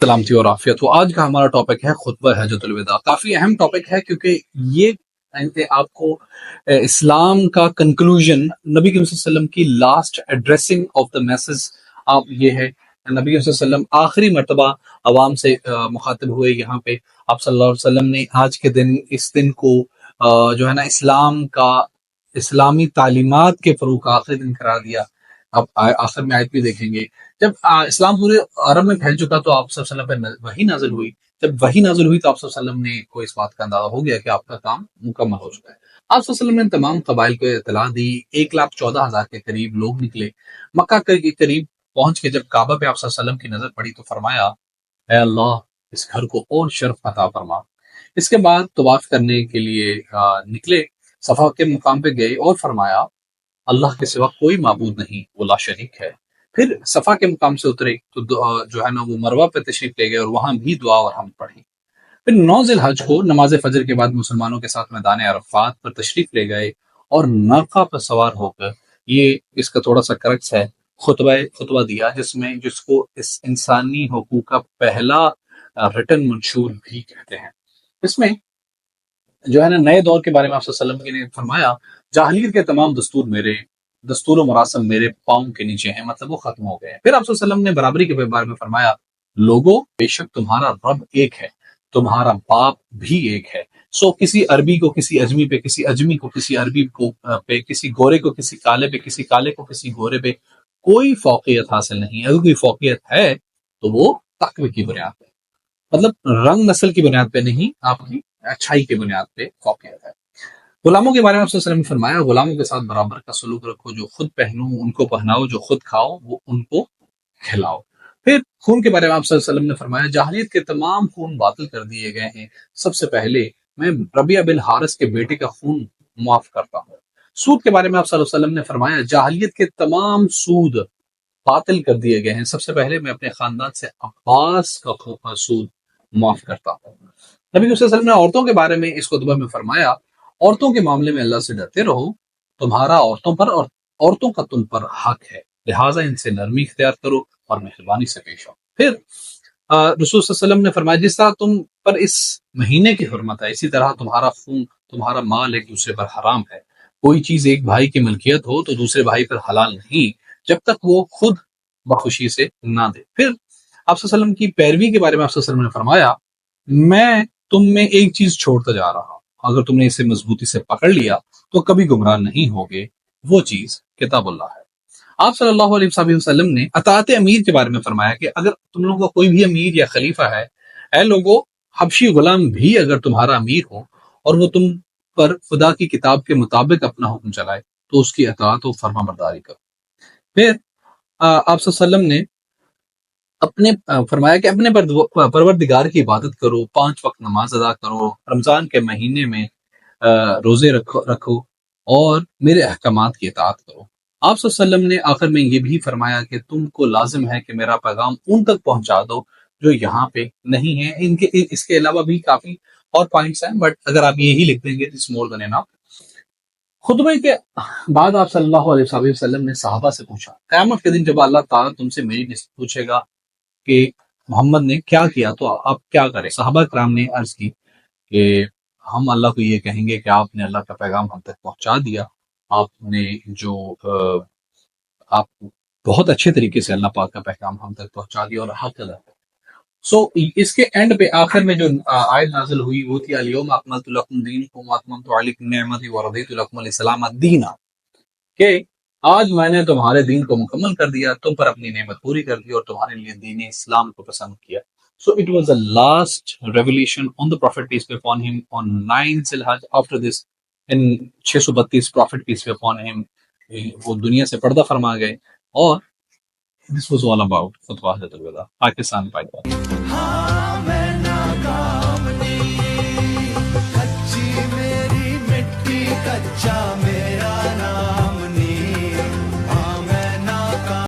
سلامتی اور عافیت. تو آج کا ہمارا ٹاپک ہے خطبہ حجۃ الوداع. کافی اہم ٹاپک ہے کیونکہ یہ آپ کو اسلام کا کنکلوژن، نبی کریم صلی اللہ علیہ وسلم کی last addressing of the masses آپ یہ ہے. نبی کریم صلی اللہ علیہ وسلم آخری مرتبہ عوام سے مخاطب ہوئے یہاں پہ. آپ صلی اللہ علیہ وسلم نے آج کے دن اس دن کو جو ہے نا اسلام کا، اسلامی تعلیمات کے فروغ کا آخری دن قرار دیا. اب آخر میں آیت بھی دیکھیں گے. جب اسلام پورے عرب میں پھیل چکا تو آپ صلی اللہ علیہ وسلم پہ وحی نازل ہوئی. جب وحی نازل ہوئی تو آپ صلی اللہ علیہ وسلم نے کو اس بات کا اندازہ ہو گیا کہ آپ کا کام مکمل ہو چکا ہے. آپ صلی اللہ علیہ وسلم نے تمام قبائل کو اطلاع دی. 1,14,000 کے قریب لوگ نکلے. مکہ کے قریب پہنچ کے جب کعبہ پہ آپ صلی اللہ علیہ وسلم کی نظر پڑی تو فرمایا اے اللہ اس گھر کو اور شرف عطا فرما. اس کے بعد طواف کرنے کے لیے نکلے، صفا کے مقام پہ گئے اور فرمایا اللہ کے سوا کوئی معبود نہیں، وہ لا شریک ہے. پھر صفا کے مقام سے اترے تو جو ہے نا وہ مروہ پہ تشریف لے گئے اور وہاں بھی دعا اور حمد پڑھی. پھر 9 ذی الحج کو نماز فجر کے بعد مسلمانوں کے ساتھ میدان عرفات پر تشریف لے گئے اور ناقہ پر سوار ہو کر، یہ اس کا تھوڑا سا کرکس ہے، خطبہ دیا جس کو اس انسانی حقوق کا پہلا ریٹن منشور بھی کہتے ہیں. اس میں جو ہے نا نئے دور کے بارے میں آپ صلی اللہ علیہ وسلم نے فرمایا جاہلیت کے تمام دستور و مراسم میرے پاؤں کے نیچے ہیں، مطلب وہ ختم ہو گئے. پھر آپ صلی اللہ علیہ وسلم نے برابری کے بارے میں فرمایا لوگوں بے شک تمہارا رب ایک ہے، تمہارا باپ بھی ایک ہے. سو کسی عربی کو کسی اجمی پہ، کسی اجمی کو کسی عربی کو پہ، کسی گورے کو کسی کالے پہ، کسی کالے کو کسی گورے پہ کوئی فوقیت حاصل نہیں. اگر کوئی فوقیت ہے تو وہ تقوی کی بنیاد پہ، مطلب رنگ نسل کی بنیاد پہ نہیں، آپ کی اچھائی کی بنیاد پہ فوقیت ہے. غلاموں کے بارے میں آپ صلی اللہ علیہ وسلم نے فرمایا غلاموں کے ساتھ برابر کا سلوک رکھو، جو خود پہنو ان کو پہناؤ، جو خود کھاؤ وہ ان کو کھلاؤ. پھر خون کے بارے میں آپ صلی اللہ علیہ وسلم نے فرمایا جاہلیت کے تمام خون باطل کر دیے گئے ہیں، سب سے پہلے میں ربیعہ بن حارث کے بیٹے کا خون معاف کرتا ہوں. سود کے بارے میں آپ صلی اللہ علیہ وسلم نے فرمایا جاہلیت کے تمام سود باطل کر دیے گئے ہیں، سب سے پہلے میں اپنے خاندان سے عباس کا سود معاف کرتا ہوں. نبی صلی اللہ علیہ وسلم نے عورتوں کے بارے میں اس خطبہ میں فرمایا عورتوں کے معاملے میں اللہ سے ڈرتے رہو، تمہارا عورتوں پر اور عورتوں کا تم پر حق ہے، لہٰذا ان سے نرمی اختیار کرو اور مہربانی سے پیش آؤ. پھر رسول صلی اللہ علیہ وسلم نے فرمایا جس طرح تم پر اس مہینے کی حرمت ہے اسی طرح تمہارا خون، تمہارا مال ایک دوسرے پر حرام ہے. کوئی چیز ایک بھائی کی ملکیت ہو تو دوسرے بھائی پر حلال نہیں جب تک وہ خود بخوشی سے نہ دے. پھر آپ صلی اللہ علیہ وسلم کی پیروی کے بارے میں آپ صلی اللہ علیہ وسلم نے فرمایا میں تم میں ایک چیز چھوڑتا جا رہا ہوں، اگر تم نے اسے مضبوطی سے پکڑ لیا تو کبھی گمراہ نہیں ہوگے، وہ چیز کتاب اللہ ہے. آپ صلی اللہ علیہ وسلم نے اطاعت امیر کے بارے میں فرمایا کہ اگر تم لوگوں کا کوئی بھی امیر یا خلیفہ ہے، اے لوگوں حبشی غلام بھی اگر تمہارا امیر ہو اور وہ تم پر خدا کی کتاب کے مطابق اپنا حکم چلائے تو اس کی اطاعت و فرما برداری کرو. پھر آپ صلی اللہ علیہ وسلم نے اپنے فرمایا کہ اپنے پروردگار کی عبادت کرو، 5 وقت نماز ادا کرو، رمضان کے مہینے میں روزے رکھو اور میرے احکامات کی اطاعت کرو. آپ صلی اللہ علیہ وسلم نے آخر میں یہ بھی فرمایا کہ تم کو لازم ہے کہ میرا پیغام ان تک پہنچا دو جو یہاں پہ نہیں ہیں. اس کے علاوہ بھی کافی اور پوائنٹس ہیں، بٹ اگر آپ یہی لکھ دیں گے اٹس مور دین انف. خطبے کے بعد آپ صلی اللہ علیہ وسلم نے صحابہ سے پوچھا قیامت کے دن جب اللہ تعالیٰ تم سے میری نسبت پوچھے گا کہ محمد نے کیا کیا تو آپ کیا کریں؟ صحابہ کرام نے عرض کی کہ ہم اللہ کو یہ کہیں گے کہ آپ نے اللہ کا پیغام ہم تک پہنچا دیا، آپ نے جو آپ بہت اچھے طریقے سے اللہ پاک کا پیغام ہم تک پہنچا دیا اور حق ادا کر. سو اس کے اینڈ پہ آخر میں جو آیت نازل ہوئی وہ تھی الیوم اکملت لکم دینکم واتممت علیکم نعمتی ورضیت لکم الاسلام دینا، کہ آج میں نے تمہارے دین کو مکمل کر دیا، تم پر اپنی نعمت پوری کر دی اور تمہارے لیے دین اسلام کو پسند کیا. So it was the last revelation on the Prophet peace be upon him on 9 Zilhaj. After this in 632 Prophet peace be upon him وہ دنیا سے پردہ فرما گئے. اور this was all about خطبہ حجۃ الوداع پاکستان.